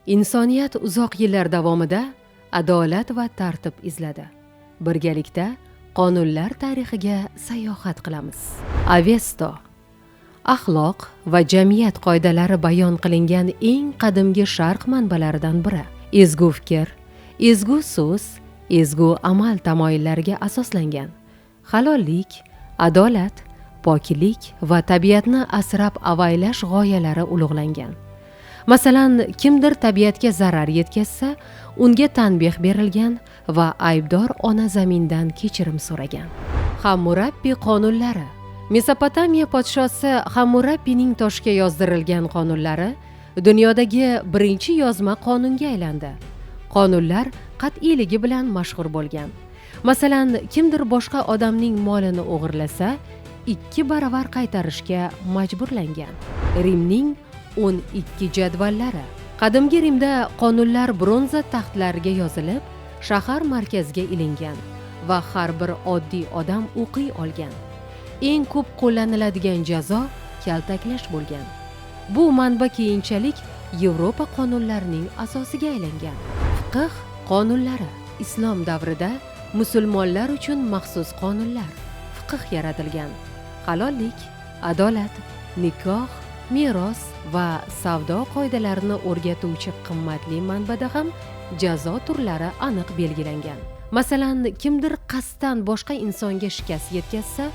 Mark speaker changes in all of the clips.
Speaker 1: Insoniyat uzoq yillar davomida adolat va tartib izladi. Birgalikda qonunlar tarixiga sayohat qilamiz. Avesto. Axloq va jamiyat qoidalari bayon qilingan eng qadimgi sharq manbalaridan biri. Ezgu fikr, ezgu so'z, ezgu amal tamoyillariga asoslangan. Halollik, adolat, poklik va tabiatni asrab-avaylash g'oyalari ulug'langan. Masalan, kimdir tabiatga zarar yetkazsa, unga tanbeh berilgan va aybdor ona zamindan kechirim so'ragan. Hammurabbi qonunlari. Mesopotamiya podshosi Hammurabbining toshga yozdirilgan qonunlari dunyodagi birinchi yozma qonunga aylandi. Qonunlar qat'iyligi bilan mashhur bo'lgan. Masalan, kimdir boshqa odamning molini o'g'irlasa, 2 baravar qaytarishga majburlangan. Rimning 12 jadvallari. Qadimgi Rimda qonunlar bronza taxtlarga yozilib, shahar markaziga ilingan va har bir oddiy odam o'qiy olgan. Eng ko'p qo'llaniladigan jazo kaltaklash bo'lgan. Bu manba keyinchalik Yevropa qonunlarining asosiga aylangan. Fiqh qonunlari. Islom davrida musulmonlar uchun maxsus qonunlar, fiqh yaratilgan. Halollik, adolat, nikoh, meros va savdo qoidalarini o'rgatuvchi qimmatli manbada ham jazo turlari aniq belgilangan. Masalan, kimdir qasddan boshqa insonga shikast yetkazsa,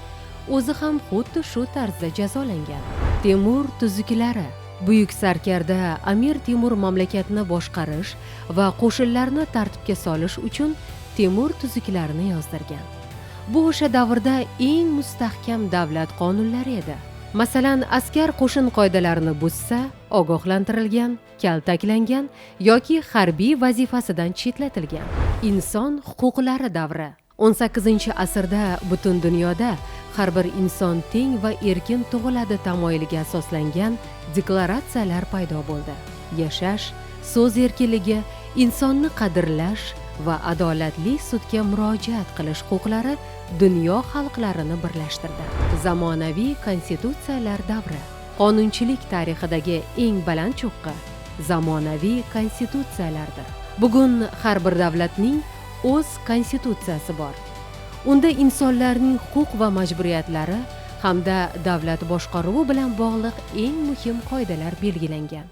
Speaker 1: o'zi ham xuddi shu tarzda jazolangan. Temur tuzuklari. Buyuk sarkarda Amir Temur mamlakatni boshqarish va qo'shinlarni tartibga solish uchun Temur tuzuklarini yozdirgan. Bu o'sha davrda eng mustahkam davlat qonunlari edi. Masalan, askar qo'shin qoidalarini buzsa, ogohlantirilgan, kaltaklangan yoki harbiy vazifasidan chetlatilgan. Inson huquqlari davri. 18-asrda butun dunyoda har bir inson teng va erkin tug'iladi tamoyiliga asoslangan deklaratsiyalar paydo bo'ldi. Yashash, so'z erkinligi, insonni qadrlash va adolatli sudga murojaat qilish huquqlari dunyo xalqlarini birlashtirdi. Zamonaviy konstitutsiyalar davri. Qonunchilik tarixidagi eng baland cho'qqi zamonaviy konstitutsiyalardir. Bugun har bir davlatning o'z konstitutsiyasi bor. Unda insonlarning huquq va majburiyatlari hamda davlat boshqaruvi bilan bog'liq eng muhim qoidalar belgilangan.